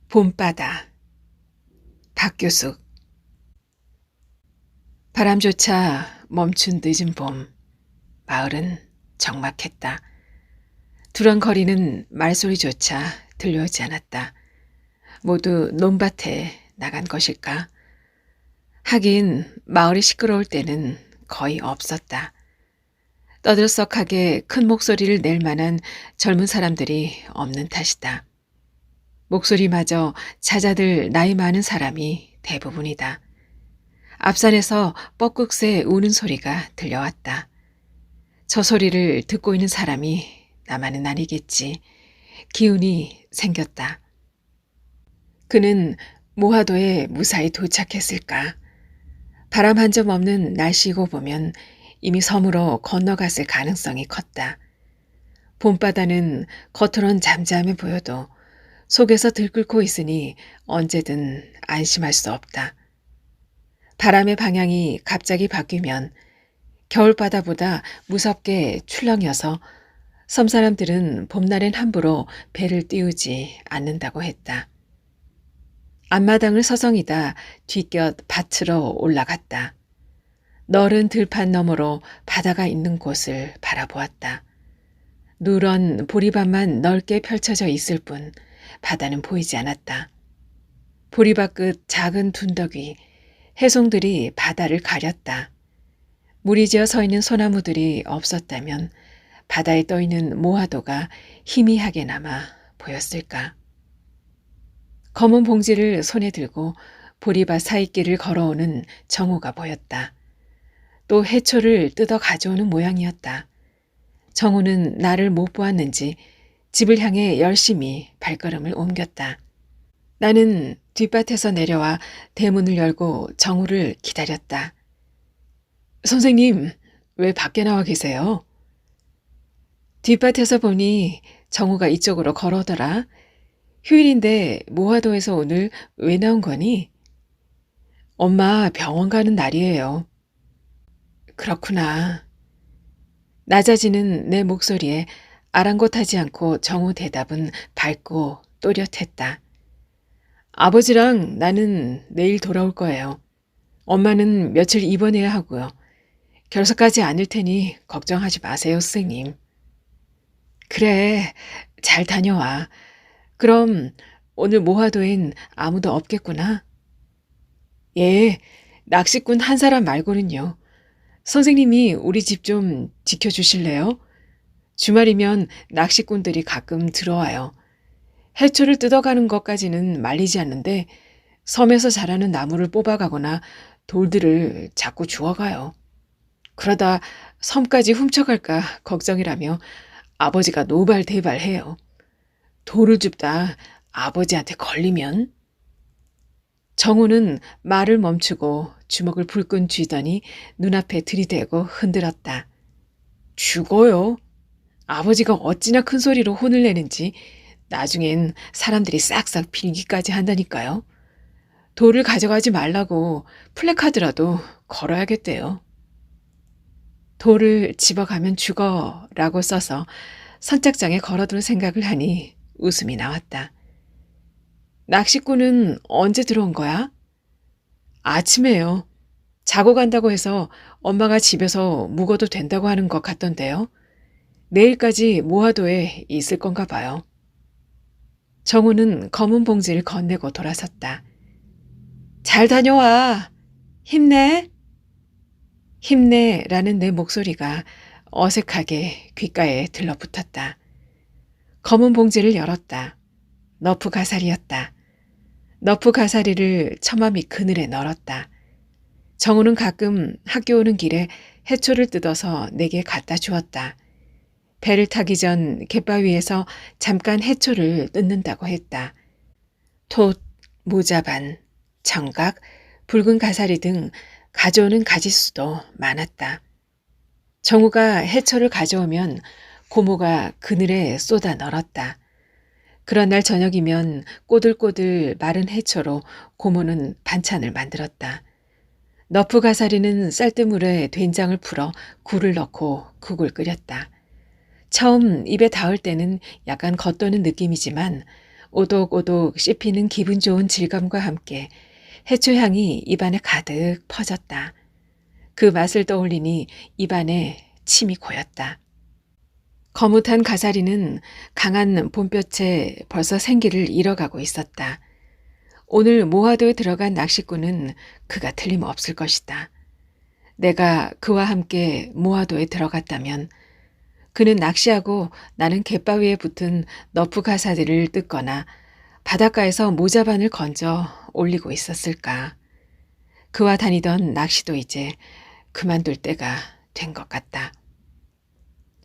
봄바다. 박교숙. 바람조차 멈춘 늦은 봄. 마을은 적막했다. 두런거리는 말소리조차 들려오지 않았다. 모두 논밭에 나간 것일까? 하긴 마을이 시끄러울 때는 거의 없었다. 떠들썩하게 큰 목소리를 낼 만한 젊은 사람들이 없는 탓이다. 목소리마저 잦아들 나이 많은 사람이 대부분이다. 앞산에서 뻐꾹새 우는 소리가 들려왔다. 저 소리를 듣고 있는 사람이 나만은 아니겠지. 기운이 생겼다. 그는 모하도에 무사히 도착했을까? 바람 한 점 없는 날씨고 보면 이미 섬으로 건너갔을 가능성이 컸다. 봄바다는 겉으론 잠잠해 보여도 속에서 들끓고 있으니 언제든 안심할 수 없다. 바람의 방향이 갑자기 바뀌면 겨울바다보다 무섭게 출렁여서 섬사람들은 봄날엔 함부로 배를 띄우지 않는다고 했다. 앞마당을 서성이다 뒷곁 밭으로 올라갔다. 너른 들판 너머로 바다가 있는 곳을 바라보았다. 누런 보리밭만 넓게 펼쳐져 있을 뿐 바다는 보이지 않았다. 보리밭 끝 작은 둔덕이 해송들이 바다를 가렸다. 물이 지어 서 있는 소나무들이 없었다면 바다에 떠있는 모하도가 희미하게나마 보였을까. 검은 봉지를 손에 들고 보리밭 사이길을 걸어오는 정우가 보였다. 또 해초를 뜯어 가져오는 모양이었다. 정우는 나를 못 보았는지 집을 향해 열심히 발걸음을 옮겼다. 나는 뒷밭에서 내려와 대문을 열고 정우를 기다렸다. 선생님, 왜 밖에 나와 계세요? 뒷밭에서 보니 정우가 이쪽으로 걸어오더라. 휴일인데 모하도에서 오늘 왜 나온 거니? 엄마 병원 가는 날이에요. 그렇구나. 낮아지는 내 목소리에 아랑곳하지 않고 정우 대답은 밝고 또렷했다. 아버지랑 나는 내일 돌아올 거예요. 엄마는 며칠 입원해야 하고요. 결석하지 않을 테니 걱정하지 마세요, 선생님. 그래, 잘 다녀와. 그럼 오늘 모하도엔 아무도 없겠구나. 예, 낚시꾼 한 사람 말고는요. 선생님이 우리 집 좀 지켜주실래요? 주말이면 낚시꾼들이 가끔 들어와요. 해초를 뜯어가는 것까지는 말리지 않는데 섬에서 자라는 나무를 뽑아가거나 돌들을 자꾸 주워가요. 그러다 섬까지 훔쳐갈까 걱정이라며 아버지가 노발대발해요. 돌을 줍다 아버지한테 걸리면. 정우는 말을 멈추고 주먹을 불끈 쥐더니 눈앞에 들이대고 흔들었다. 죽어요. 아버지가 어찌나 큰 소리로 혼을 내는지 나중엔 사람들이 싹싹 빌기까지 한다니까요. 돌을 가져가지 말라고 플래카드라도 걸어야겠대요. 돌을 집어가면 죽어라고 써서 선착장에 걸어둘 생각을 하니 웃음이 나왔다. 낚시꾼은 언제 들어온 거야? 아침에요. 자고 간다고 해서 엄마가 집에서 묵어도 된다고 하는 것 같던데요. 내일까지 모하도에 있을 건가 봐요. 정우는 검은 봉지를 건네고 돌아섰다. 잘 다녀와. 힘내. 힘내라는 내 목소리가 어색하게 귓가에 들러붙었다. 검은 봉지를 열었다. 너프 가사리였다. 너프 가사리를 처마 밑 그늘에 널었다. 정우는 가끔 학교 오는 길에 해초를 뜯어서 내게 갖다 주었다. 배를 타기 전 갯바위에서 잠깐 해초를 뜯는다고 했다. 톳, 모자반, 청각, 붉은 가사리 등 가져오는 가지수도 많았다. 정우가 해초를 가져오면 고모가 그늘에 쏟아 널었다. 그런 날 저녁이면 꼬들꼬들 마른 해초로 고모는 반찬을 만들었다. 너프 가사리는 쌀뜨물에 된장을 풀어 굴을 넣고 국을 끓였다. 처음 입에 닿을 때는 약간 겉도는 느낌이지만 오독오독 씹히는 기분 좋은 질감과 함께 해초향이 입안에 가득 퍼졌다. 그 맛을 떠올리니 입안에 침이 고였다. 거뭇한 가사리는 강한 봄볕에 벌써 생기를 잃어가고 있었다. 오늘 모하도에 들어간 낚시꾼은 그가 틀림없을 것이다. 내가 그와 함께 모하도에 들어갔다면 그는 낚시하고 나는 갯바위에 붙은 너프 가사리를 뜯거나 바닷가에서 모자반을 건져 올리고 있었을까. 그와 다니던 낚시도 이제 그만둘 때가 된 것 같다.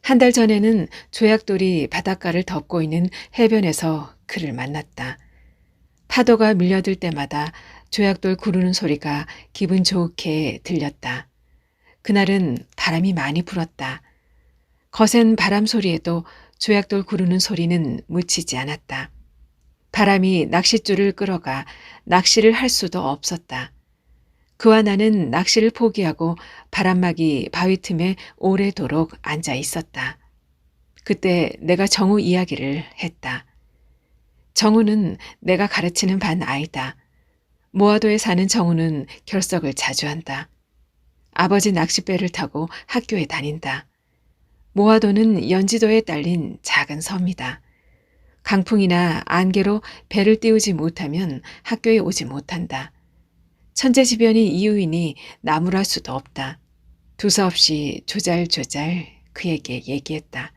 한 달 전에는 조약돌이 바닷가를 덮고 있는 해변에서 그를 만났다. 파도가 밀려들 때마다 조약돌 구르는 소리가 기분 좋게 들렸다. 그날은 바람이 많이 불었다. 거센 바람 소리에도 조약돌 구르는 소리는 묻히지 않았다. 바람이 낚싯줄을 끌어가 낚시를 할 수도 없었다. 그와 나는 낚시를 포기하고 바람막이 바위 틈에 오래도록 앉아 있었다. 그때 내가 정우 이야기를 했다. 정우는 내가 가르치는 반 아이다. 모하도에 사는 정우는 결석을 자주 한다. 아버지 낚싯배를 타고 학교에 다닌다. 모하도는 연지도에 딸린 작은 섬이다. 강풍이나 안개로 배를 띄우지 못하면 학교에 오지 못한다. 천재지변이 이유이니 나무랄 수도 없다. 두서없이 조잘조잘 그에게 얘기했다.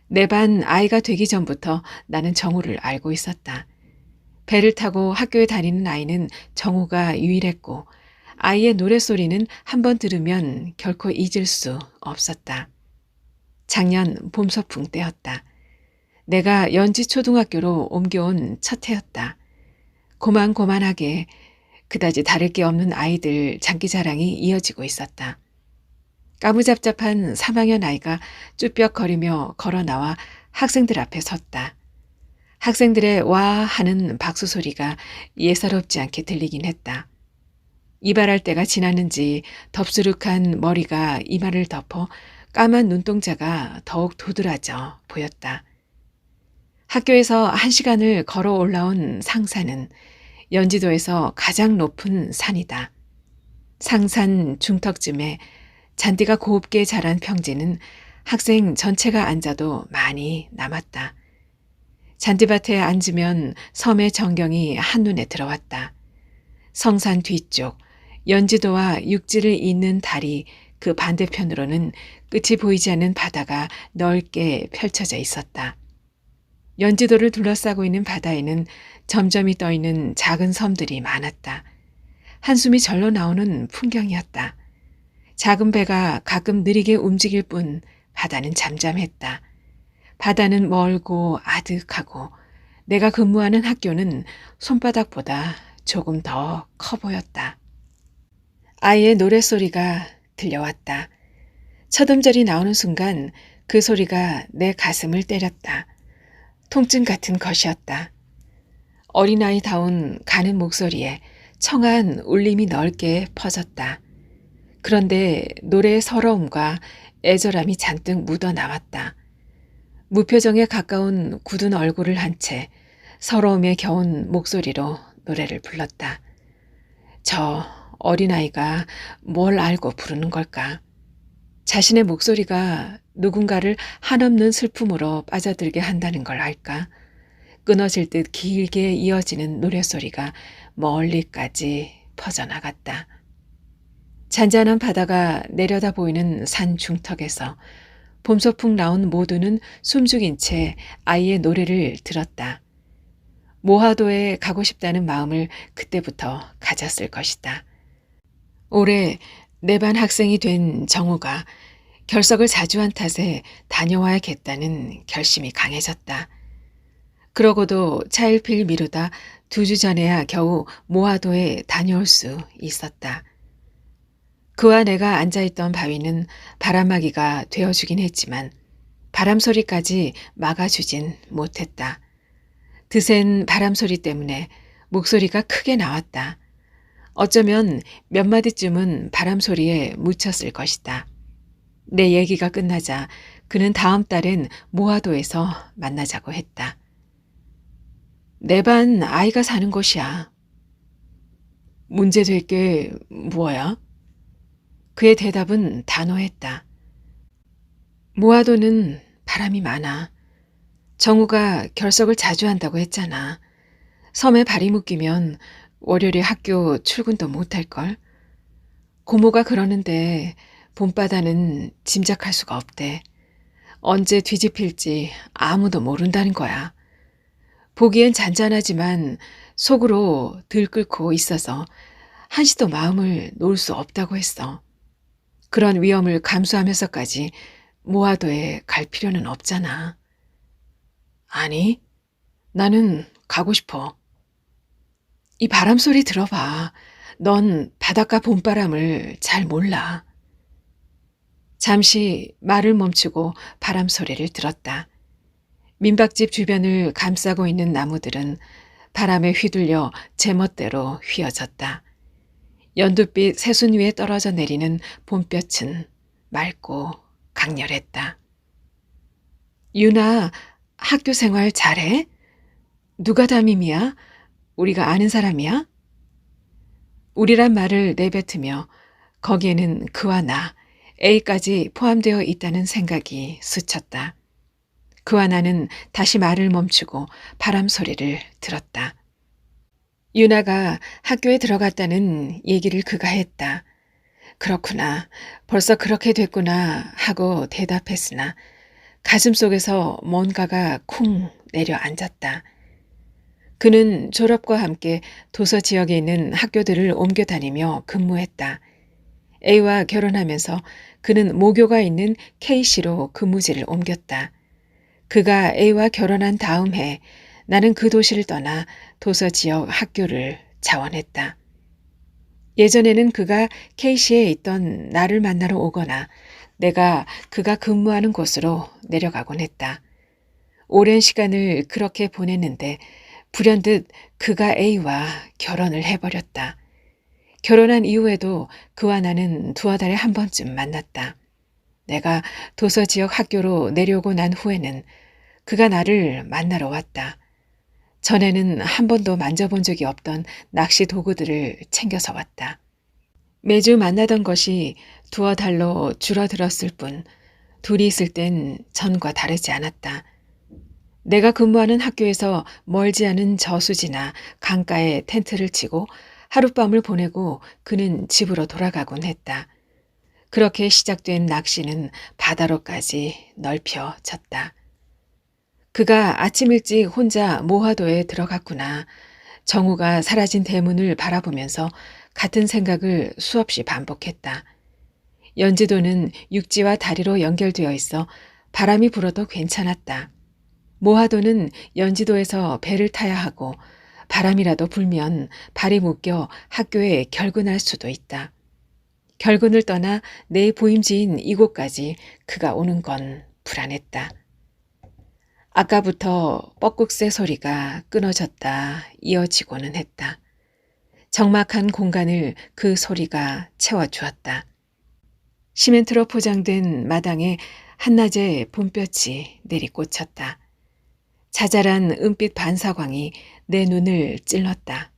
내 반 아이가 되기 전부터 나는 정우를 알고 있었다. 배를 타고 학교에 다니는 아이는 정우가 유일했고 아이의 노랫소리는 한번 들으면 결코 잊을 수 없었다. 작년 봄서풍 때였다. 내가 연지초등학교로 옮겨온 첫 해였다. 고만고만하게 그다지 다를 게 없는 아이들 장기자랑이 이어지고 있었다. 까무잡잡한 3학년 아이가 쭈뼛거리며 걸어나와 학생들 앞에 섰다. 학생들의 와 하는 박수 소리가 예사롭지 않게 들리긴 했다. 이발할 때가 지났는지 덥수룩한 머리가 이마를 덮어 까만 눈동자가 더욱 도드라져 보였다. 학교에서 1시간을 걸어 올라온 상산은 연지도에서 가장 높은 산이다. 상산 중턱쯤에 잔디가 곱게 자란 평지는 학생 전체가 앉아도 많이 남았다. 잔디밭에 앉으면 섬의 전경이 한눈에 들어왔다. 성산 뒤쪽 연지도와 육지를 잇는 다리 그 반대편으로는 끝이 보이지 않는 바다가 넓게 펼쳐져 있었다. 연지도를 둘러싸고 있는 바다에는 점점이 떠있는 작은 섬들이 많았다. 한숨이 절로 나오는 풍경이었다. 작은 배가 가끔 느리게 움직일 뿐 바다는 잠잠했다. 바다는 멀고 아득하고 내가 근무하는 학교는 손바닥보다 조금 더 커 보였다. 아이의 노랫소리가 들려왔다. 첫 음절이 나오는 순간 그 소리가 내 가슴을 때렸다. 통증 같은 것이었다. 어린아이다운 가는 목소리에 청한 울림이 넓게 퍼졌다. 그런데 노래의 서러움과 애절함이 잔뜩 묻어나왔다. 무표정에 가까운 굳은 얼굴을 한 채 서러움에 겨운 목소리로 노래를 불렀다. 저 어린아이가 뭘 알고 부르는 걸까? 자신의 목소리가 누군가를 한없는 슬픔으로 빠져들게 한다는 걸 알까? 끊어질 듯 길게 이어지는 노랫소리가 멀리까지 퍼져나갔다. 잔잔한 바다가 내려다 보이는 산 중턱에서 봄소풍 나온 모두는 숨죽인 채 아이의 노래를 들었다. 모하도에 가고 싶다는 마음을 그때부터 가졌을 것이다. 올해 내 반 학생이 된 정우가 결석을 자주 한 탓에 다녀와야겠다는 결심이 강해졌다. 그러고도 차일피일 미루다 2주 전에야 겨우 모하도에 다녀올 수 있었다. 그와 내가 앉아있던 바위는 바람막이가 되어주긴 했지만 바람 소리까지 막아주진 못했다. 드센 바람 소리 때문에 목소리가 크게 나왔다. 어쩌면 몇 마디쯤은 바람 소리에 묻혔을 것이다. 내 얘기가 끝나자 그는 다음 달엔 모하도에서 만나자고 했다. 내 반 아이가 사는 곳이야. 문제될 게 뭐야? 그의 대답은 단호했다. 모아도는 바람이 많아. 정우가 결석을 자주 한다고 했잖아. 섬에 발이 묶이면 월요일에 학교 출근도 못할걸. 고모가 그러는데 봄바다는 짐작할 수가 없대. 언제 뒤집힐지 아무도 모른다는 거야. 보기엔 잔잔하지만 속으로 들끓고 있어서 한시도 마음을 놓을 수 없다고 했어. 그런 위험을 감수하면서까지 모아도에 갈 필요는 없잖아. 아니, 나는 가고 싶어. 이 바람 소리 들어봐. 넌 바닷가 봄바람을 잘 몰라. 잠시 말을 멈추고 바람 소리를 들었다. 민박집 주변을 감싸고 있는 나무들은 바람에 휘둘려 제멋대로 휘어졌다. 연두빛 새순 위에 떨어져 내리는 봄볕은 맑고 강렬했다. 유나, 학교 생활 잘해? 누가 담임이야? 우리가 아는 사람이야? 우리란 말을 내뱉으며 거기에는 그와 나, A까지 포함되어 있다는 생각이 스쳤다. 그와 나는 다시 말을 멈추고 바람 소리를 들었다. 유나가 학교에 들어갔다는 얘기를 그가 했다. 그렇구나. 벌써 그렇게 됐구나 하고 대답했으나 가슴속에서 뭔가가 쿵 내려앉았다. 그는 졸업과 함께 도서 지역에 있는 학교들을 옮겨 다니며 근무했다. A와 결혼하면서 그는 모교가 있는 K시로 근무지를 옮겼다. 그가 A와 결혼한 다음 해 나는 그 도시를 떠나 도서 지역 학교를 자원했다. 예전에는 그가 K시에 있던 나를 만나러 오거나 내가 그가 근무하는 곳으로 내려가곤 했다. 오랜 시간을 그렇게 보냈는데 불현듯 그가 A와 결혼을 해버렸다. 결혼한 이후에도 그와 나는 두어 달에 한 번쯤 만났다. 내가 도서 지역 학교로 내려오고 난 후에는 그가 나를 만나러 왔다. 전에는 한 번도 만져본 적이 없던 낚시 도구들을 챙겨서 왔다. 매주 만나던 것이 두어 달로 줄어들었을 뿐 둘이 있을 땐 전과 다르지 않았다. 내가 근무하는 학교에서 멀지 않은 저수지나 강가에 텐트를 치고 하룻밤을 보내고 그는 집으로 돌아가곤 했다. 그렇게 시작된 낚시는 바다로까지 넓혀졌다. 그가 아침 일찍 혼자 모화도에 들어갔구나. 정우가 사라진 대문을 바라보면서 같은 생각을 수없이 반복했다. 연지도는 육지와 다리로 연결되어 있어 바람이 불어도 괜찮았다. 모화도는 연지도에서 배를 타야 하고 바람이라도 불면 발이 묶여 학교에 결근할 수도 있다. 결근을 떠나 내 보임지인 이곳까지 그가 오는 건 불안했다. 아까부터 뻐꾹새 소리가 끊어졌다 이어지고는 했다. 적막한 공간을 그 소리가 채워주었다. 시멘트로 포장된 마당에 한낮의 봄볕이 내리꽂혔다. 자잘한 은빛 반사광이 내 눈을 찔렀다.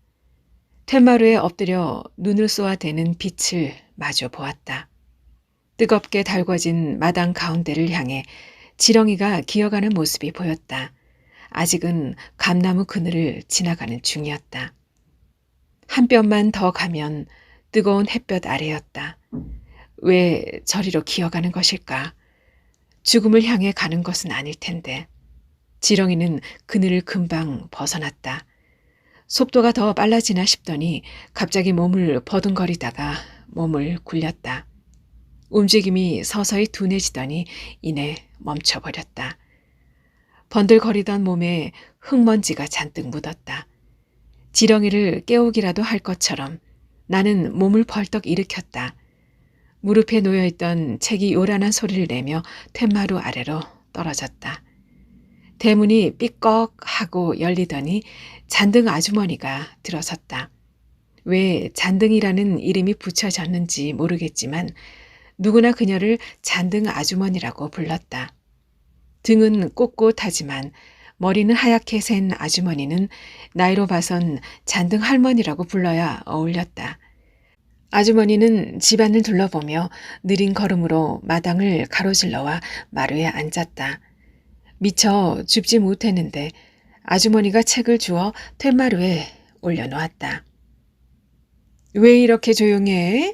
퇴마루에 엎드려 눈을 쏘아대는 빛을 마주 보았다. 뜨겁게 달궈진 마당 가운데를 향해 지렁이가 기어가는 모습이 보였다. 아직은 감나무 그늘을 지나가는 중이었다. 한 뼘만 더 가면 뜨거운 햇볕 아래였다. 왜 저리로 기어가는 것일까? 죽음을 향해 가는 것은 아닐 텐데. 지렁이는 그늘을 금방 벗어났다. 속도가 더 빨라지나 싶더니 갑자기 몸을 버둥거리다가 몸을 굴렸다. 움직임이 서서히 둔해지더니 이내 멈춰버렸다. 번들거리던 몸에 흙먼지가 잔뜩 묻었다. 지렁이를 깨우기라도 할 것처럼 나는 몸을 벌떡 일으켰다. 무릎에 놓여있던 책이 요란한 소리를 내며 퇴마루 아래로 떨어졌다. 대문이 삐꺽 하고 열리더니 잔등 아주머니가 들어섰다. 왜 잔등이라는 이름이 붙여졌는지 모르겠지만 누구나 그녀를 잔등 아주머니라고 불렀다. 등은 꼿꼿하지만 머리는 하얗게 센 아주머니는 나이로 봐선 잔등 할머니라고 불러야 어울렸다. 아주머니는 집안을 둘러보며 느린 걸음으로 마당을 가로질러와 마루에 앉았다. 미처 줍지 못했는데 아주머니가 책을 주어 퇴마루에 올려놓았다. 왜 이렇게 조용해?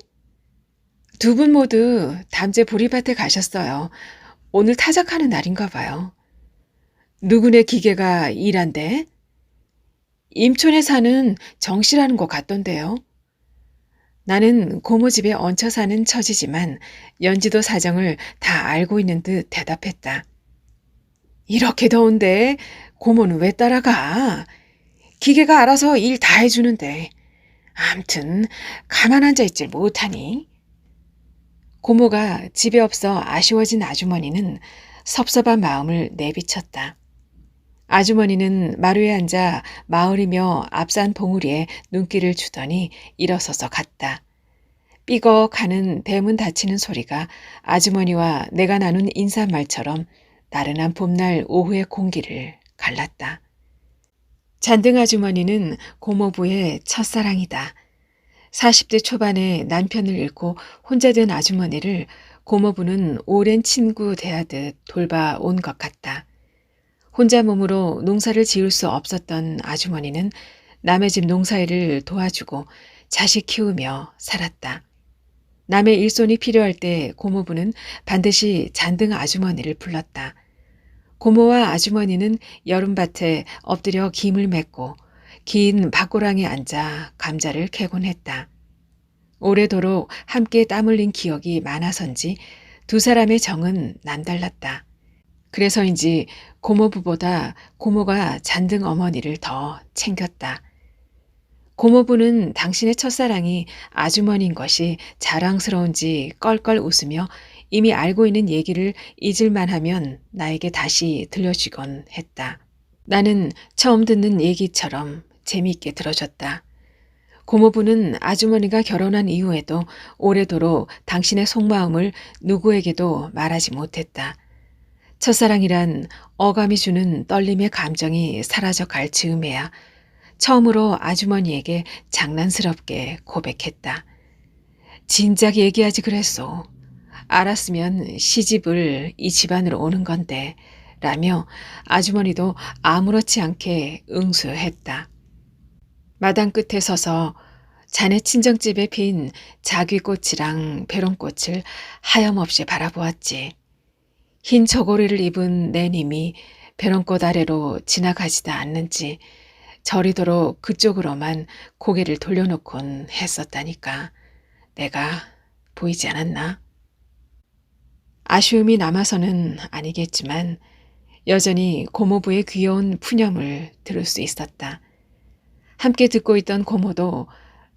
두 분 모두 담제 보리밭에 가셨어요. 오늘 타작하는 날인가 봐요. 누구네 기계가 일한대? 임촌에 사는 정씨라는 것 같던데요. 나는 고모 집에 얹혀 사는 처지지만 연지도 사정을 다 알고 있는 듯 대답했다. 이렇게 더운데 고모는 왜 따라가? 기계가 알아서 일 다 해주는데. 암튼 가만 앉아있질 못하니. 고모가 집에 없어 아쉬워진 아주머니는 섭섭한 마음을 내비쳤다. 아주머니는 마루에 앉아 마을이며 앞산 봉우리에 눈길을 주더니 일어서서 갔다. 삐걱하는 대문 닫히는 소리가 아주머니와 내가 나눈 인사말처럼 나른한 봄날 오후의 공기를 갈랐다. 잔등 아주머니는 고모부의 첫사랑이다. 40대 초반에 남편을 잃고 혼자 된 아주머니를 고모부는 오랜 친구 대하듯 돌봐온 것 같다. 혼자 몸으로 농사를 지을 수 없었던 아주머니는 남의 집 농사일을 도와주고 자식 키우며 살았다. 남의 일손이 필요할 때 고모부는 반드시 잔등 아주머니를 불렀다. 고모와 아주머니는 여름밭에 엎드려 김을 맺고 긴 밭고랑에 앉아 감자를 캐곤 했다. 오래도록 함께 땀 흘린 기억이 많아서인지 두 사람의 정은 남달랐다. 그래서인지 고모부보다 고모가 잔등 어머니를 더 챙겼다. 고모부는 당신의 첫사랑이 아주머니인 것이 자랑스러운지 껄껄 웃으며 이미 알고 있는 얘기를 잊을만 하면 나에게 다시 들려주곤 했다. 나는 처음 듣는 얘기처럼 재미있게 들어줬다. 고모부는 아주머니가 결혼한 이후에도 오래도록 당신의 속마음을 누구에게도 말하지 못했다. 첫사랑이란 어감이 주는 떨림의 감정이 사라져 갈 즈음에야 처음으로 아주머니에게 장난스럽게 고백했다. 진작 얘기하지 그랬소. 알았으면 시집을 이 집안으로 오는 건데 라며 아주머니도 아무렇지 않게 응수했다. 마당 끝에 서서 자네 친정집에 핀 자귀꽃이랑 배롱꽃을 하염없이 바라보았지. 흰 저고리를 입은 내 님이 배롱꽃 아래로 지나가지도 않는지 저리도록 그쪽으로만 고개를 돌려놓곤 했었다니까. 내가 보이지 않았나? 아쉬움이 남아서는 아니겠지만 여전히 고모부의 귀여운 푸념을 들을 수 있었다. 함께 듣고 있던 고모도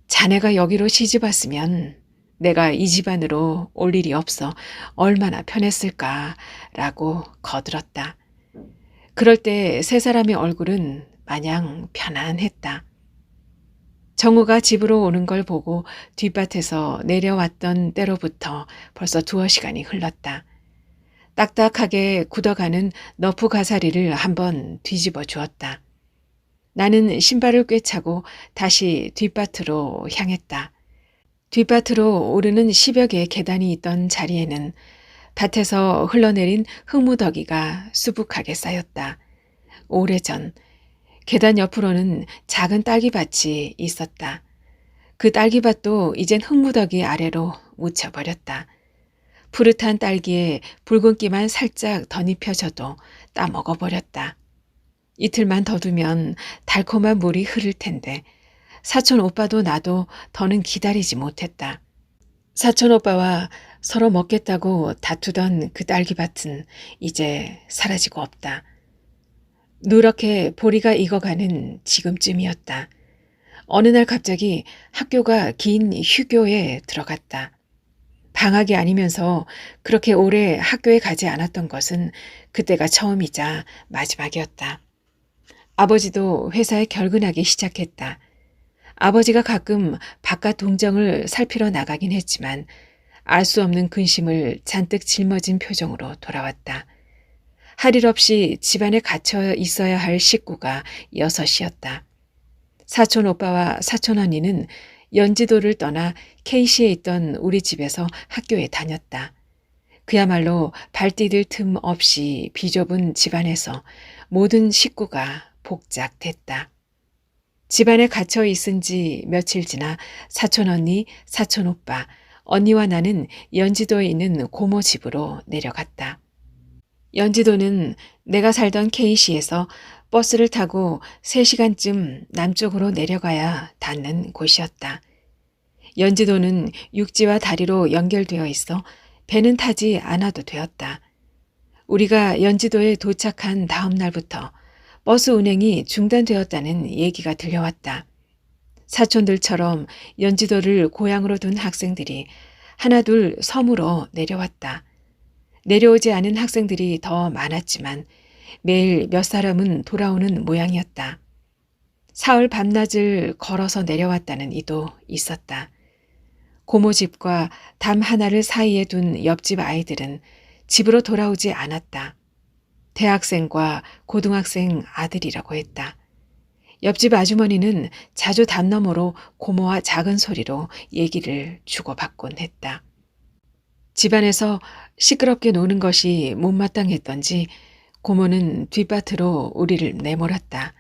자네가 여기로 시집 왔으면 내가 이 집안으로 올 일이 없어 얼마나 편했을까라고 거들었다. 그럴 때 세 사람의 얼굴은 마냥 편안했다. 정우가 집으로 오는 걸 보고 뒷밭에서 내려왔던 때로부터 벌써 2시간이 흘렀다. 딱딱하게 굳어가는 너프 가사리를 한번 뒤집어 주었다. 나는 신발을 꿰차고 다시 뒷밭으로 향했다. 뒷밭으로 오르는 10여 개의 계단이 있던 자리에는 밭에서 흘러내린 흙무더기가 수북하게 쌓였다. 오래전 계단 옆으로는 작은 딸기밭이 있었다. 그 딸기밭도 이젠 흙무더기 아래로 묻혀버렸다. 푸릇한 딸기에 붉은기만 살짝 덧입혀져도 따먹어버렸다. 이틀만 더 두면 달콤한 물이 흐를 텐데 사촌 오빠도 나도 더는 기다리지 못했다. 사촌 오빠와 서로 먹겠다고 다투던 그 딸기밭은 이제 사라지고 없다. 누렇게 보리가 익어가는 지금쯤이었다. 어느 날 갑자기 학교가 긴 휴교에 들어갔다. 방학이 아니면서 그렇게 오래 학교에 가지 않았던 것은 그때가 처음이자 마지막이었다. 아버지도 회사에 결근하기 시작했다. 아버지가 가끔 바깥 동정을 살피러 나가긴 했지만 알 수 없는 근심을 잔뜩 짊어진 표정으로 돌아왔다. 할 일 없이 집안에 갇혀 있어야 할 식구가 6이었다. 사촌 오빠와 사촌 언니는 연지도를 떠나 K시에 있던 우리 집에서 학교에 다녔다. 그야말로 발디딜 틈 없이 비좁은 집안에서 모든 식구가 복작됐다. 집안에 갇혀 있은 지 며칠 지나 사촌 언니, 사촌 오빠, 언니와 나는 연지도에 있는 고모 집으로 내려갔다. 연지도는 내가 살던 K시에서 버스를 타고 3시간쯤 남쪽으로 내려가야 닿는 곳이었다. 연지도는 육지와 다리로 연결되어 있어 배는 타지 않아도 되었다. 우리가 연지도에 도착한 다음 날부터 버스 운행이 중단되었다는 얘기가 들려왔다. 사촌들처럼 연지도를 고향으로 둔 학생들이 하나둘 섬으로 내려왔다. 내려오지 않은 학생들이 더 많았지만 매일 몇 사람은 돌아오는 모양이었다. 사흘 밤낮을 걸어서 내려왔다는 이도 있었다. 고모 집과 담 하나를 사이에 둔 옆집 아이들은 집으로 돌아오지 않았다. 대학생과 고등학생 아들이라고 했다. 옆집 아주머니는 자주 담 너머로 고모와 작은 소리로 얘기를 주고받곤 했다. 집안에서 시끄럽게 노는 것이 못마땅했던지 고모는 뒷밭으로 우리를 내몰았다.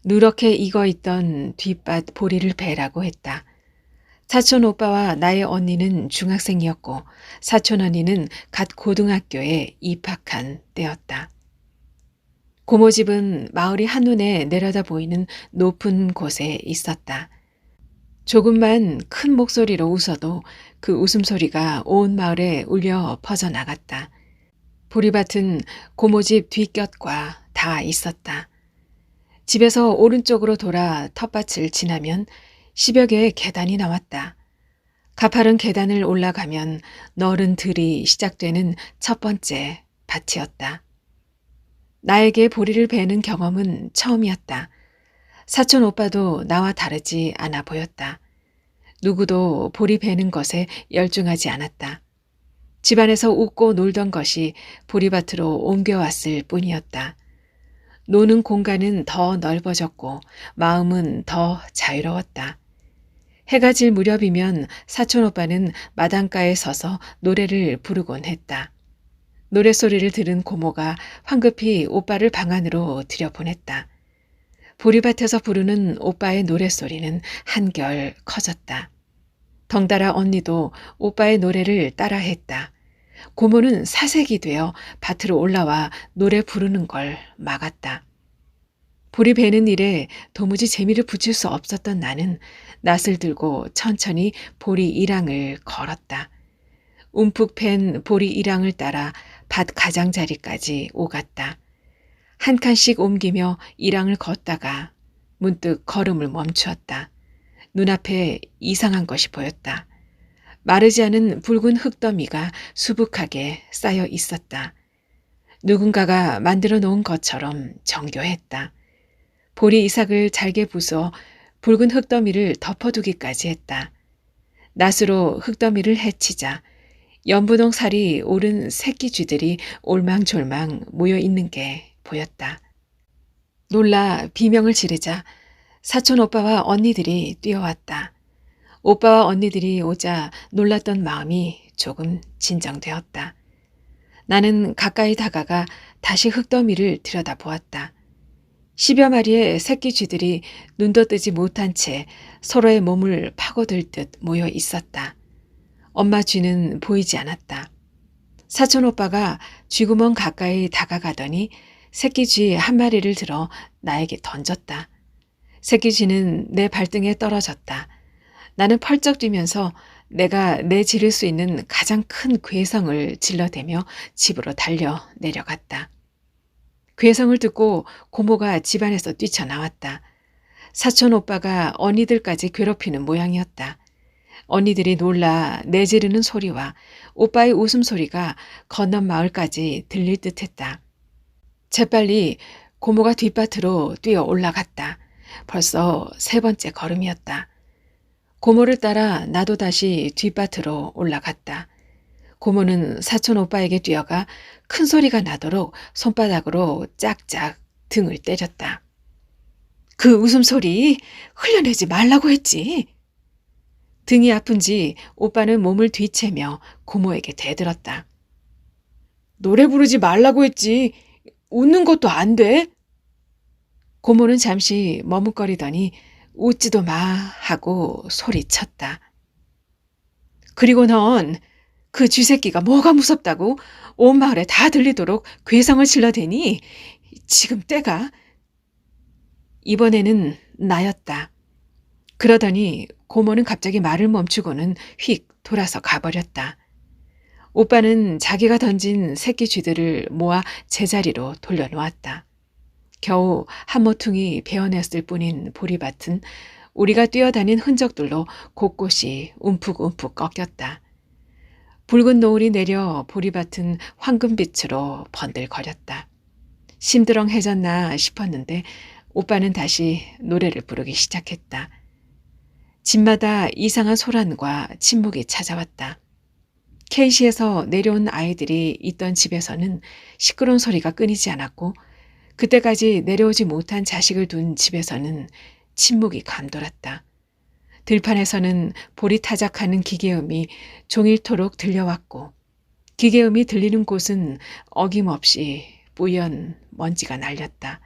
누렇게 익어있던 뒷밭 보리를 베라고 했다. 사촌 오빠와 나의 언니는 중학생이었고 사촌 언니는 갓 고등학교에 입학한 때였다. 고모 집은 마을이 한눈에 내려다 보이는 높은 곳에 있었다. 조금만 큰 목소리로 웃어도 그 웃음소리가 온 마을에 울려 퍼져나갔다. 보리밭은 고모 집 뒷곁과 다 있었다. 집에서 오른쪽으로 돌아 텃밭을 지나면 10여 개의 계단이 나왔다. 가파른 계단을 올라가면 너른 들이 시작되는 첫 번째 밭이었다. 나에게 보리를 베는 경험은 처음이었다. 사촌 오빠도 나와 다르지 않아 보였다. 누구도 보리 베는 것에 열중하지 않았다. 집안에서 웃고 놀던 것이 보리밭으로 옮겨왔을 뿐이었다. 노는 공간은 더 넓어졌고 마음은 더 자유로웠다. 해가 질 무렵이면 사촌 오빠는 마당가에 서서 노래를 부르곤 했다. 노랫소리를 들은 고모가 황급히 오빠를 방 안으로 들여보냈다. 보리밭에서 부르는 오빠의 노랫소리는 한결 커졌다. 덩달아 언니도 오빠의 노래를 따라했다. 고모는 사색이 되어 밭으로 올라와 노래 부르는 걸 막았다. 보리 베는 일에 도무지 재미를 붙일 수 없었던 나는 낫을 들고 천천히 보리 이랑을 걸었다. 움푹 팬 보리 이랑을 따라 밭 가장자리까지 오갔다. 한 칸씩 옮기며 이랑을 걷다가 문득 걸음을 멈추었다. 눈앞에 이상한 것이 보였다. 마르지 않은 붉은 흙더미가 수북하게 쌓여 있었다. 누군가가 만들어 놓은 것처럼 정교했다. 보리 이삭을 잘게 부숴 붉은 흙더미를 덮어두기까지 했다. 낫으로 흙더미를 헤치자 연분홍 살이 오른 새끼 쥐들이 올망졸망 모여 있는 게 보였다. 놀라 비명을 지르자 사촌 오빠와 언니들이 뛰어왔다. 오빠와 언니들이 오자 놀랐던 마음이 조금 진정되었다. 나는 가까이 다가가 다시 흙더미를 들여다보았다. 10여 마리의 새끼 쥐들이 눈도 뜨지 못한 채 서로의 몸을 파고들 듯 모여 있었다. 엄마 쥐는 보이지 않았다. 사촌 오빠가 쥐구멍 가까이 다가가더니 새끼 쥐 한 마리를 들어 나에게 던졌다. 새끼 쥐는 내 발등에 떨어졌다. 나는 펄쩍 뛰면서 내가 내지를 수 있는 가장 큰 괴성을 질러대며 집으로 달려 내려갔다. 괴성을 듣고 고모가 집안에서 뛰쳐나왔다. 사촌 오빠가 언니들까지 괴롭히는 모양이었다. 언니들이 놀라 내지르는 소리와 오빠의 웃음소리가 건넌 마을까지 들릴 듯했다. 재빨리 고모가 뒷밭으로 뛰어 올라갔다. 벌써 3번째 걸음이었다. 고모를 따라 나도 다시 뒷밭으로 올라갔다. 고모는 사촌 오빠에게 뛰어가 큰 소리가 나도록 손바닥으로 짝짝 등을 때렸다. 그 웃음소리 흘려내지 말라고 했지. 등이 아픈지 오빠는 몸을 뒤채며 고모에게 대들었다. 노래 부르지 말라고 했지. 웃는 것도 안 돼. 고모는 잠시 머뭇거리더니 웃지도 마 하고 소리쳤다. 그리고 넌 그 쥐새끼가 뭐가 무섭다고 온 마을에 다 들리도록 괴성을 질러대니 지금 때가. 이번에는 나였다. 그러더니 고모는 갑자기 말을 멈추고는 휙 돌아서 가버렸다. 오빠는 자기가 던진 새끼 쥐들을 모아 제자리로 돌려놓았다. 겨우 한 모퉁이 베어냈을 뿐인 보리밭은 우리가 뛰어다닌 흔적들로 곳곳이 움푹움푹 꺾였다. 붉은 노을이 내려 보리밭은 황금빛으로 번들거렸다. 심드렁해졌나 싶었는데 오빠는 다시 노래를 부르기 시작했다. 집마다 이상한 소란과 침묵이 찾아왔다. 케이시에서 내려온 아이들이 있던 집에서는 시끄러운 소리가 끊이지 않았고 그때까지 내려오지 못한 자식을 둔 집에서는 침묵이 감돌았다. 들판에서는 볼이 타작하는 기계음이 종일토록 들려왔고 기계음이 들리는 곳은 어김없이 뿌연 먼지가 날렸다.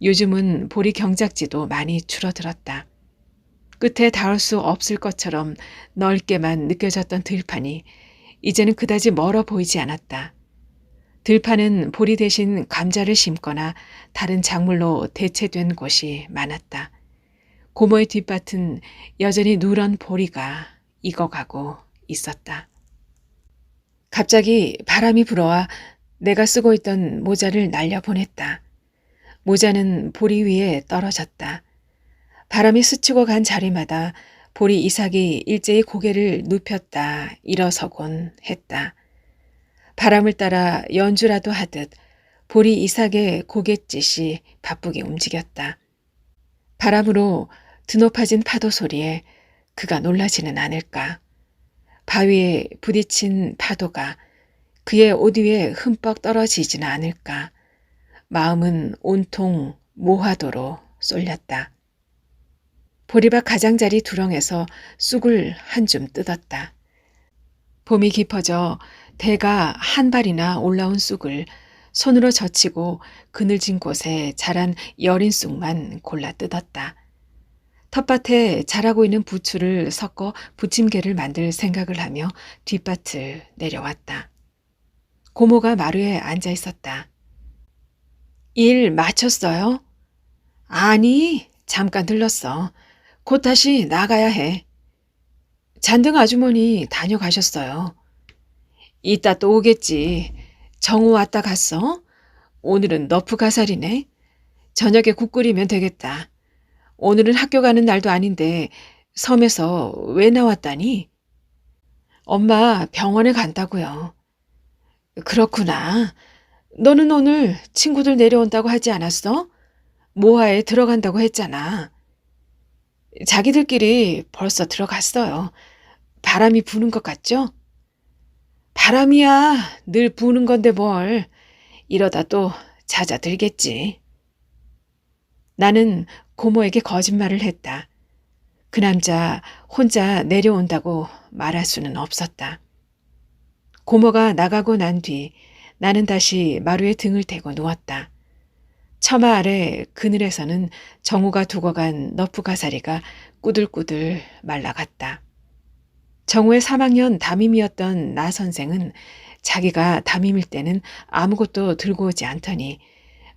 요즘은 보리 경작지도 많이 줄어들었다. 끝에 닿을 수 없을 것처럼 넓게만 느껴졌던 들판이 이제는 그다지 멀어 보이지 않았다. 들판은 보리 대신 감자를 심거나 다른 작물로 대체된 곳이 많았다. 고모의 뒷밭은 여전히 누런 보리가 익어가고 있었다. 갑자기 바람이 불어와 내가 쓰고 있던 모자를 날려보냈다. 모자는 보리 위에 떨어졌다. 바람이 스치고 간 자리마다 보리 이삭이 일제히 고개를 눕혔다 일어서곤 했다. 바람을 따라 연주라도 하듯 보리 이삭의 고갯짓이 바쁘게 움직였다. 바람으로 드높아진 파도 소리에 그가 놀라지는 않을까. 바위에 부딪힌 파도가 그의 옷 위에 흠뻑 떨어지지는 않을까. 마음은 온통 모화도로 쏠렸다. 보리밭 가장자리 두렁에서 쑥을 한 줌 뜯었다. 봄이 깊어져 대가 한 발이나 올라온 쑥을 손으로 젖히고 그늘진 곳에 자란 여린 쑥만 골라 뜯었다. 텃밭에 자라고 있는 부추를 섞어 부침개를 만들 생각을 하며 뒷밭을 내려왔다. 고모가 마루에 앉아 있었다. 일 마쳤어요? 아니, 잠깐 들렀어. 곧 다시 나가야 해. 잔등 아주머니 다녀가셨어요. 이따 또 오겠지. 정우 왔다 갔어? 오늘은 너프 가살이네. 저녁에 국 끓이면 되겠다. 오늘은 학교 가는 날도 아닌데 섬에서 왜 나왔다니? 엄마 병원에 간다고요. 그렇구나. 너는 오늘 친구들 내려온다고 하지 않았어? 모하에 들어간다고 했잖아. 자기들끼리 벌써 들어갔어요. 바람이 부는 것 같죠? 바람이야. 늘 부는 건데 뭘. 이러다 또 잦아들겠지. 나는 고모에게 거짓말을 했다. 그 남자 혼자 내려온다고 말할 수는 없었다. 고모가 나가고 난 뒤 나는 다시 마루에 등을 대고 누웠다. 처마 아래 그늘에서는 정우가 두고 간 너프가사리가 꾸들꾸들 말라갔다. 정우의 3학년 담임이었던 나 선생은 자기가 담임일 때는 아무것도 들고 오지 않더니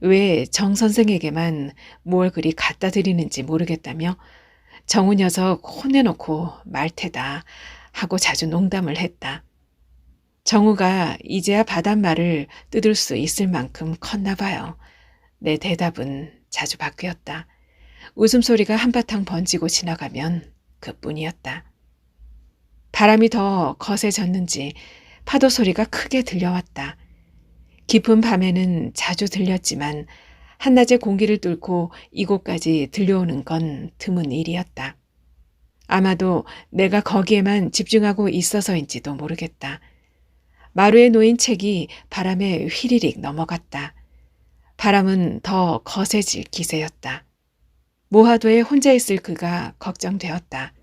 왜 정 선생에게만 뭘 그리 갖다 드리는지 모르겠다며 정우 녀석 혼내놓고 말 테다 하고 자주 농담을 했다. 정우가 이제야 바닷말을 뜯을 수 있을 만큼 컸나 봐요. 내 대답은 자주 바뀌었다. 웃음소리가 한바탕 번지고 지나가면 그뿐이었다. 바람이 더 거세졌는지 파도 소리가 크게 들려왔다. 깊은 밤에는 자주 들렸지만 한낮에 공기를 뚫고 이곳까지 들려오는 건 드문 일이었다. 아마도 내가 거기에만 집중하고 있어서인지도 모르겠다. 마루에 놓인 책이 바람에 휘리릭 넘어갔다. 바람은 더 거세질 기세였다. 모하도에 혼자 있을 그가 걱정되었다.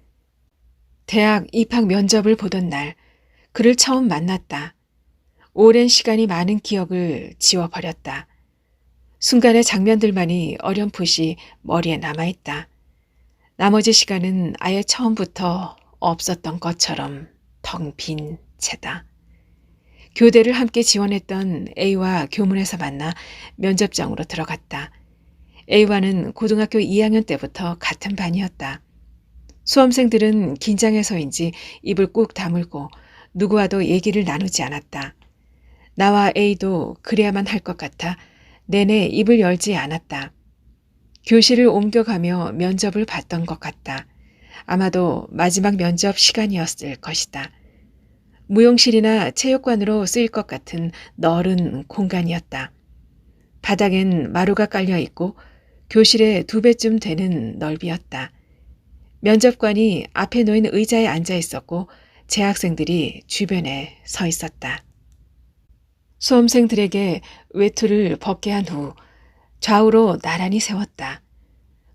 대학 입학 면접을 보던 날 그를 처음 만났다. 오랜 시간이 많은 기억을 지워버렸다. 순간의 장면들만이 어렴풋이 머리에 남아있다. 나머지 시간은 아예 처음부터 없었던 것처럼 텅 빈 채다. 교대를 함께 지원했던 A와 교문에서 만나 면접장으로 들어갔다. A와는 고등학교 2학년 때부터 같은 반이었다. 수험생들은 긴장해서인지 입을 꾹 다물고 누구와도 얘기를 나누지 않았다. 나와 A도 그래야만 할 것 같아 내내 입을 열지 않았다. 교실을 옮겨가며 면접을 봤던 것 같다. 아마도 마지막 면접 시간이었을 것이다. 무용실이나 체육관으로 쓰일 것 같은 넓은 공간이었다. 바닥엔 마루가 깔려 있고 교실의 2배쯤 되는 넓이였다. 면접관이 앞에 놓인 의자에 앉아 있었고 재학생들이 주변에 서 있었다. 수험생들에게 외투를 벗게 한 후 좌우로 나란히 세웠다.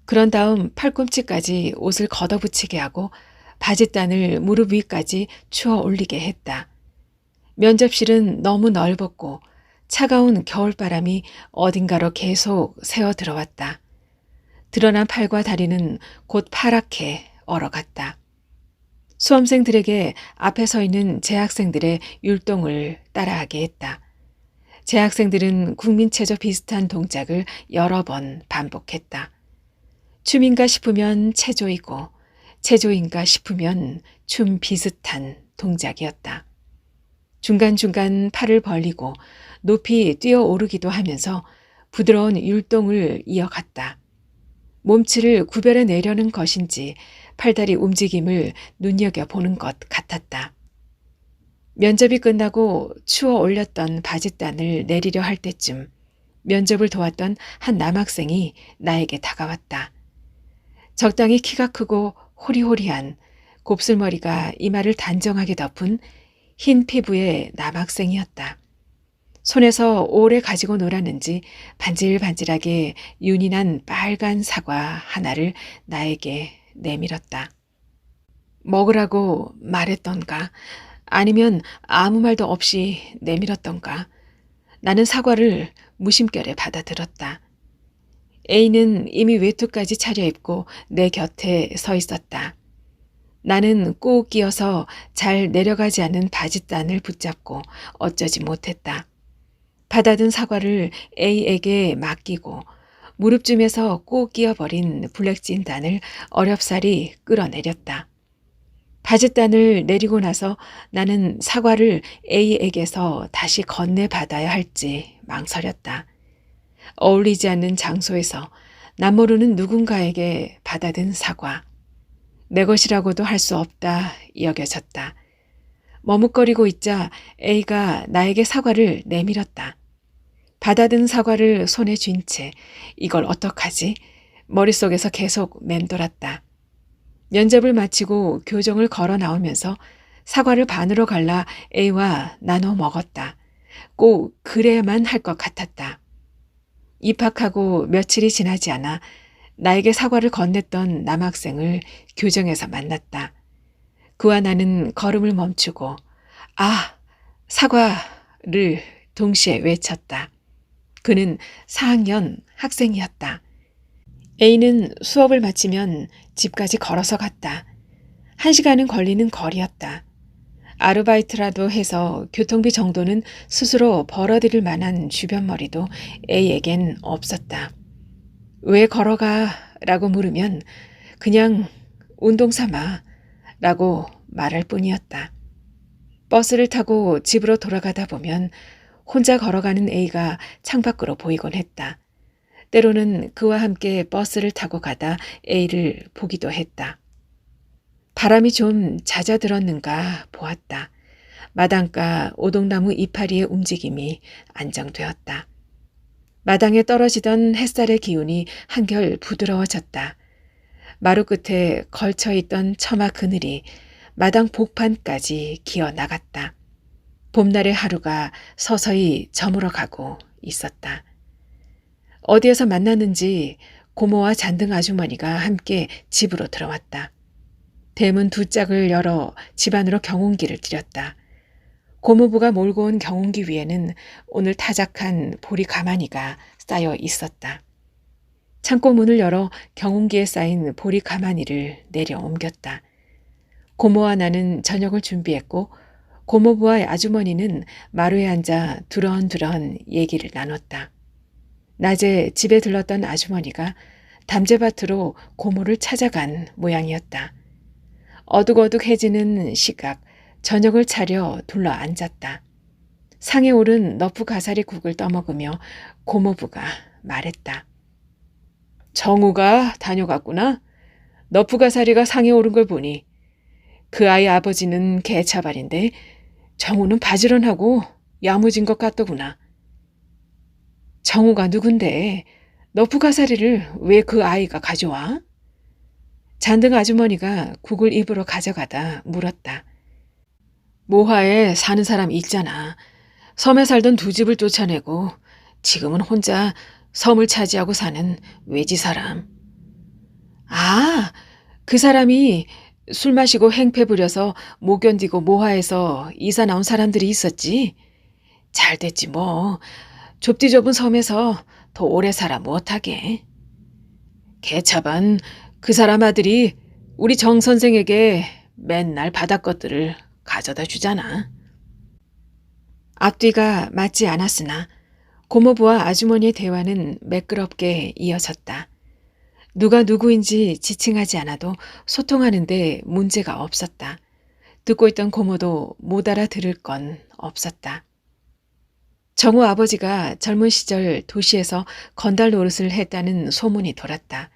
그런 다음 팔꿈치까지 옷을 걷어붙이게 하고 바짓단을 무릎 위까지 추어 올리게 했다. 면접실은 너무 넓었고 차가운 겨울바람이 어딘가로 계속 새어 들어왔다. 드러난 팔과 다리는 곧 파랗게 얼어갔다. 수험생들에게 앞에 서 있는 재학생들의 율동을 따라하게 했다. 재학생들은 국민체조 비슷한 동작을 여러 번 반복했다. 춤인가 싶으면 체조이고 체조인가 싶으면 춤 비슷한 동작이었다. 중간중간 팔을 벌리고 높이 뛰어오르기도 하면서 부드러운 율동을 이어갔다. 몸치를 구별해내려는 것인지 팔다리 움직임을 눈여겨보는 것 같았다. 면접이 끝나고 추워 올렸던 바짓단을 내리려 할 때쯤 면접을 도왔던 한 남학생이 나에게 다가왔다. 적당히 키가 크고 호리호리한 곱슬머리가 이마를 단정하게 덮은 흰 피부의 남학생이었다. 손에서 오래 가지고 놀았는지 반질반질하게 윤이 난 빨간 사과 하나를 나에게 내밀었다. 먹으라고 말했던가 아니면 아무 말도 없이 내밀었던가 나는 사과를 무심결에 받아들었다. A는 이미 외투까지 차려입고 내 곁에 서 있었다. 나는 꼭 끼어서 잘 내려가지 않는 바짓단을 붙잡고 어쩌지 못했다. 받아든 사과를 A에게 맡기고 무릎쯤에서 꼭 끼어버린 블랙진단을 어렵사리 끌어내렸다. 바짓단을 내리고 나서 나는 사과를 A에게서 다시 건네받아야 할지 망설였다. 어울리지 않는 장소에서 남모르는 누군가에게 받아든 사과. 내 것이라고도 할 수 없다 여겨졌다. 머뭇거리고 있자 A가 나에게 사과를 내밀었다. 받아든 사과를 손에 쥔 채 이걸 어떡하지? 머릿속에서 계속 맴돌았다. 면접을 마치고 교정을 걸어 나오면서 사과를 반으로 갈라 A와 나눠 먹었다. 꼭 그래야만 할 것 같았다. 입학하고 며칠이 지나지 않아 나에게 사과를 건넸던 남학생을 교정에서 만났다. 그와 나는 걸음을 멈추고 아, 사과를 동시에 외쳤다. 그는 4학년 학생이었다. A는 수업을 마치면 집까지 걸어서 갔다. 1시간은 걸리는 거리였다. 아르바이트라도 해서 교통비 정도는 스스로 벌어들일 만한 주변머리도 A에겐 없었다. 왜 걸어가? 라고 물으면 그냥 운동 삼아 라고 말할 뿐이었다. 버스를 타고 집으로 돌아가다 보면 혼자 걸어가는 A가 창밖으로 보이곤 했다. 때로는 그와 함께 버스를 타고 가다 A를 보기도 했다. 바람이 좀 잦아들었는가 보았다. 마당가 오동나무 이파리의 움직임이 안정되었다. 마당에 떨어지던 햇살의 기운이 한결 부드러워졌다. 마루 끝에 걸쳐있던 처마 그늘이 마당 복판까지 기어 나갔다. 봄날의 하루가 서서히 저물어가고 있었다. 어디에서 만났는지 고모와 잔등 아주머니가 함께 집으로 들어왔다. 대문 두 짝을 열어 집 안으로 경운기를 들였다. 고모부가 몰고 온 경운기 위에는 오늘 타작한 보리 가마니가 쌓여 있었다. 창고 문을 열어 경운기에 쌓인 보리 가마니를 내려 옮겼다. 고모와 나는 저녁을 준비했고 고모부와 아주머니는 마루에 앉아 두런두런 얘기를 나눴다. 낮에 집에 들렀던 아주머니가 담제밭으로 고모를 찾아간 모양이었다. 어둑어둑해지는 시각 저녁을 차려 둘러 앉았다. 상에 오른 너프 가사리 국을 떠먹으며 고모부가 말했다. 정우가 다녀갔구나. 너프 가사리가 상에 오른 걸 보니 그 아이 아버지는 개차발인데 정우는 바지런하고 야무진 것 같더구나. 정우가 누군데 너프 가사리를 왜 그 아이가 가져와? 잔등 아주머니가 국을 입으로 가져가다 물었다. 모하에 사는 사람 있잖아. 섬에 살던 두 집을 쫓아내고 지금은 혼자 섬을 차지하고 사는 외지 사람. 아, 그 사람이 술 마시고 행패 부려서 못 견디고 모하에서 이사 나온 사람들이 있었지. 잘 됐지 뭐. 좁디 좁은 섬에서 더 오래 살아 못하게. 개차반 그 사람 아들이 우리 정 선생에게 맨날 바닷것들을 가져다 주잖아. 앞뒤가 맞지 않았으나 고모부와 아주머니의 대화는 매끄럽게 이어졌다. 누가 누구인지 지칭하지 않아도 소통하는데 문제가 없었다. 듣고 있던 고모도 못 알아들을 건 없었다. 정우 아버지가 젊은 시절 도시에서 건달 노릇을 했다는 소문이 돌았다.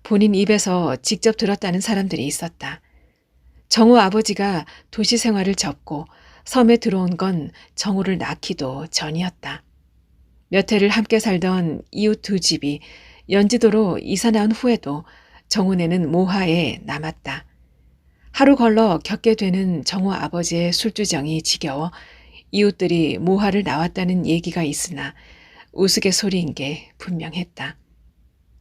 본인 입에서 직접 들었다는 사람들이 있었다. 정우 아버지가 도시 생활을 접고 섬에 들어온 건 정우를 낳기도 전이었다. 몇 해를 함께 살던 이웃 두 집이 연지도로 이사 나온 후에도 정우네는 모하에 남았다. 하루 걸러 겪게 되는 정우 아버지의 술주정이 지겨워 이웃들이 모하를 나왔다는 얘기가 있으나 우스갯소리인 게 분명했다.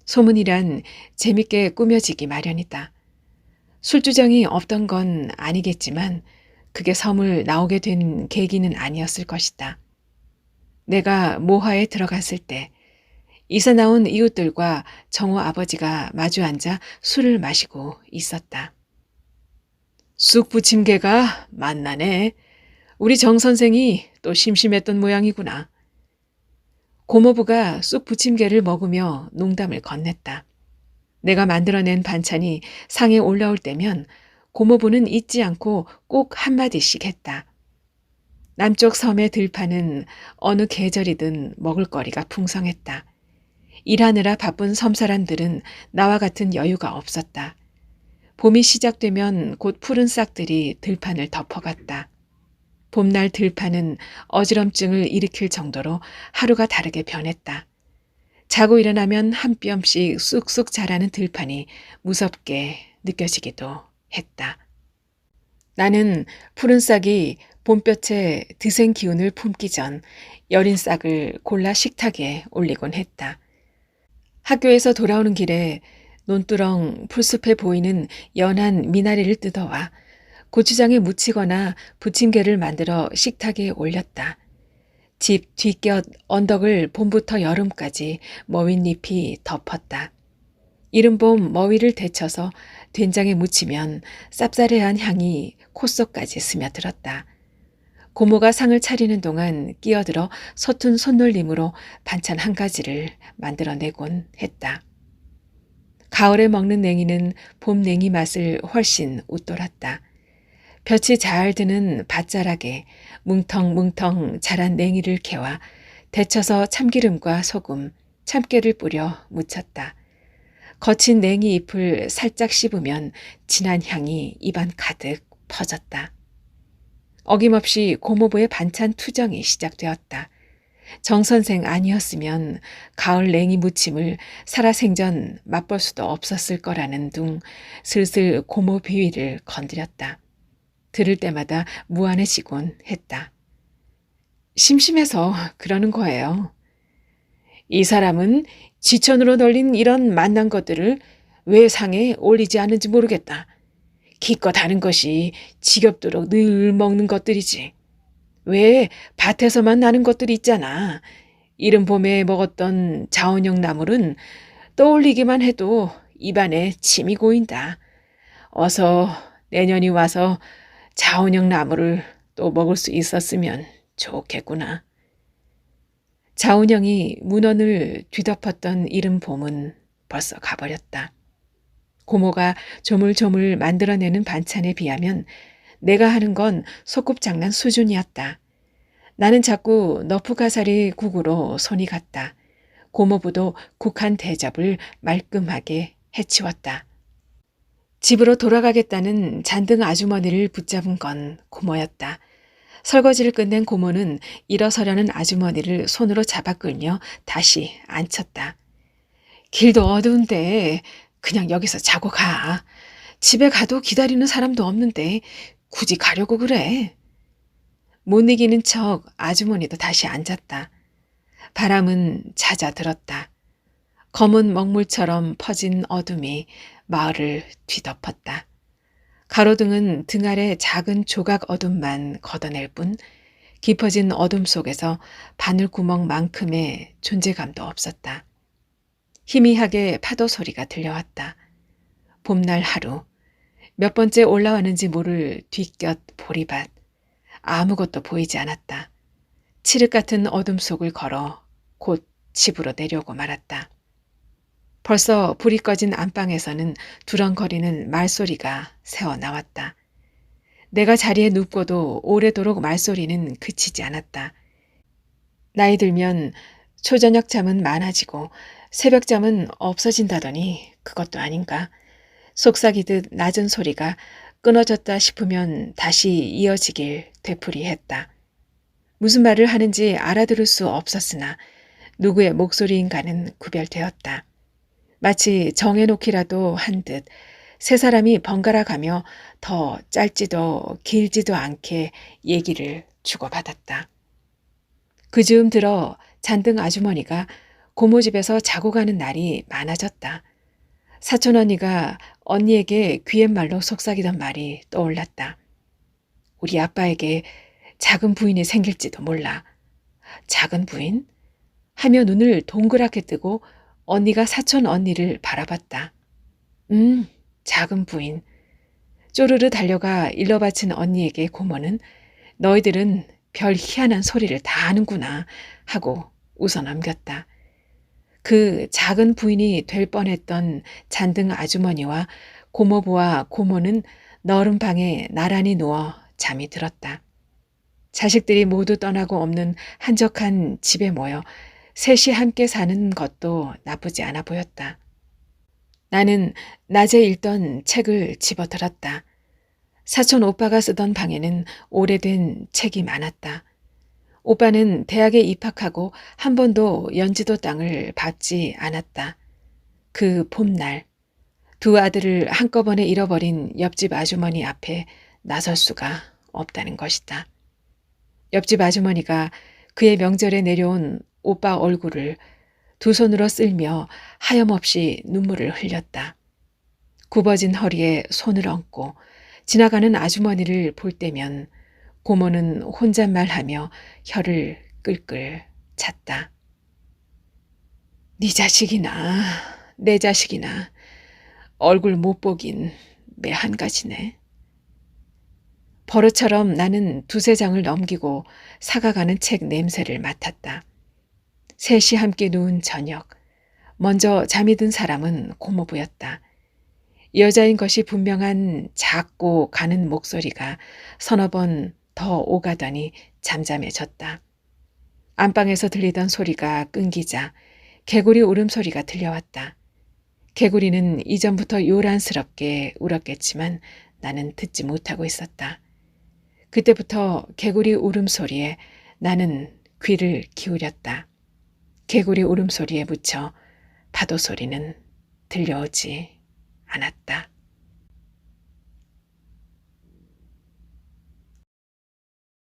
소문이란 재밌게 꾸며지기 마련이다. 술주정이 없던 건 아니겠지만 그게 섬을 나오게 된 계기는 아니었을 것이다. 내가 모하에 들어갔을 때 이사 나온 이웃들과 정우 아버지가 마주 앉아 술을 마시고 있었다. 쑥 부침개가 맛나네. 우리 정 선생이 또 심심했던 모양이구나. 고모부가 쑥 부침개를 먹으며 농담을 건넸다. 내가 만들어낸 반찬이 상에 올라올 때면 고모부는 잊지 않고 꼭 한마디씩 했다. 남쪽 섬의 들판은 어느 계절이든 먹을거리가 풍성했다. 일하느라 바쁜 섬 사람들은 나와 같은 여유가 없었다. 봄이 시작되면 곧 푸른 싹들이 들판을 덮어갔다. 봄날 들판은 어지럼증을 일으킬 정도로 하루가 다르게 변했다. 자고 일어나면 한 뼘씩 쑥쑥 자라는 들판이 무섭게 느껴지기도 했다. 나는 푸른 싹이 봄볕에 드생 기운을 품기 전 여린 싹을 골라 식탁에 올리곤 했다. 학교에서 돌아오는 길에 논두렁 풀숲에 보이는 연한 미나리를 뜯어와 고추장에 무치거나 부침개를 만들어 식탁에 올렸다. 집 뒷곁 언덕을 봄부터 여름까지 머윗잎이 덮었다. 이른 봄 머위를 데쳐서 된장에 무치면 쌉싸래한 향이 콧속까지 스며들었다. 고모가 상을 차리는 동안 끼어들어 서툰 손놀림으로 반찬 한 가지를 만들어내곤 했다. 가을에 먹는 냉이는 봄 냉이 맛을 훨씬 웃돌았다. 볕이 잘 드는 밭자락에 뭉텅뭉텅 자란 냉이를 캐와 데쳐서 참기름과 소금, 참깨를 뿌려 무쳤다. 거친 냉이 잎을 살짝 씹으면 진한 향이 입안 가득 퍼졌다. 어김없이 고모부의 반찬 투정이 시작되었다. 정 선생 아니었으면 가을 냉이 무침을 살아생전 맛볼 수도 없었을 거라는 둥 슬슬 고모 비위를 건드렸다. 들을 때마다 무안해지곤 했다. 심심해서 그러는 거예요. 이 사람은 지천으로 널린 이런 만난 것들을 왜 상에 올리지 않는지 모르겠다. 기껏 하는 것이 지겹도록 늘 먹는 것들이지. 왜 밭에서만 나는 것들이 있잖아. 이른 봄에 먹었던 자원형 나물은 떠올리기만 해도 입안에 침이 고인다. 어서 내년이 와서 자원형 나물을 또 먹을 수 있었으면 좋겠구나. 자운형이 문헌을 뒤덮었던 이른 봄은 벌써 가버렸다. 고모가 조물조물 만들어내는 반찬에 비하면 내가 하는 건 소꿉장난 수준이었다. 나는 자꾸 너프가사리 국으로 손이 갔다. 고모부도 국한 대접을 말끔하게 해치웠다. 집으로 돌아가겠다는 잔등 아주머니를 붙잡은 건 고모였다. 설거지를 끝낸 고모는 일어서려는 아주머니를 손으로 잡아 끌며 다시 앉혔다. 길도 어두운데 그냥 여기서 자고 가. 집에 가도 기다리는 사람도 없는데 굳이 가려고 그래. 못 이기는 척 아주머니도 다시 앉았다. 바람은 잦아들었다. 검은 먹물처럼 퍼진 어둠이 마을을 뒤덮었다. 가로등은 등 아래 작은 조각 어둠만 걷어낼 뿐 깊어진 어둠 속에서 바늘구멍만큼의 존재감도 없었다. 희미하게 파도 소리가 들려왔다. 봄날 하루, 몇 번째 올라왔는지 모를 뒷곁 보리밭, 아무것도 보이지 않았다. 칠흑 같은 어둠 속을 걸어 곧 집으로 내려오고 말았다. 벌써 불이 꺼진 안방에서는 두렁거리는 말소리가 새어나왔다. 내가 자리에 눕고도 오래도록 말소리는 그치지 않았다. 나이 들면 초저녁 잠은 많아지고 새벽 잠은 없어진다더니 그것도 아닌가. 속삭이듯 낮은 소리가 끊어졌다 싶으면 다시 이어지길 되풀이했다. 무슨 말을 하는지 알아들을 수 없었으나 누구의 목소리인가는 구별되었다. 마치 정해놓기라도 한 듯 세 사람이 번갈아 가며 더 짧지도 길지도 않게 얘기를 주고받았다. 그 즈음 들어 잔등 아주머니가 고모 집에서 자고 가는 날이 많아졌다. 사촌 언니가 언니에게 귀옛말로 속삭이던 말이 떠올랐다. 우리 아빠에게 작은 부인이 생길지도 몰라. 작은 부인? 하며 눈을 동그랗게 뜨고 언니가 사촌 언니를 바라봤다. 작은 부인. 쪼르르 달려가 일러바친 언니에게 고모는 너희들은 별 희한한 소리를 다 하는구나 하고 웃어 넘겼다. 그 작은 부인이 될 뻔했던 잔등 아주머니와 고모부와 고모는 너른 방에 나란히 누워 잠이 들었다. 자식들이 모두 떠나고 없는 한적한 집에 모여 셋이 함께 사는 것도 나쁘지 않아 보였다. 나는 낮에 읽던 책을 집어들었다. 사촌 오빠가 쓰던 방에는 오래된 책이 많았다. 오빠는 대학에 입학하고 한 번도 연지도 땅을 밟지 않았다. 그 봄날, 두 아들을 한꺼번에 잃어버린 옆집 아주머니 앞에 나설 수가 없다는 것이다. 옆집 아주머니가 그의 명절에 내려온 오빠 얼굴을 두 손으로 쓸며 하염없이 눈물을 흘렸다. 굽어진 허리에 손을 얹고 지나가는 아주머니를 볼 때면 고모는 혼잣말하며 혀를 끌끌 찼다. 네 자식이나 내 자식이나 얼굴 못 보긴 매 한 가지네. 버릇처럼 나는 두세 장을 넘기고 사가가는 책 냄새를 맡았다. 셋이 함께 누운 저녁, 먼저 잠이 든 사람은 고모부였다. 여자인 것이 분명한 작고 가는 목소리가 서너 번 더 오가더니 잠잠해졌다. 안방에서 들리던 소리가 끊기자 개구리 울음소리가 들려왔다. 개구리는 이전부터 요란스럽게 울었겠지만 나는 듣지 못하고 있었다. 그때부터 개구리 울음소리에 나는 귀를 기울였다. 개구리 울음소리에 묻혀 파도 소리는 들려오지 않았다.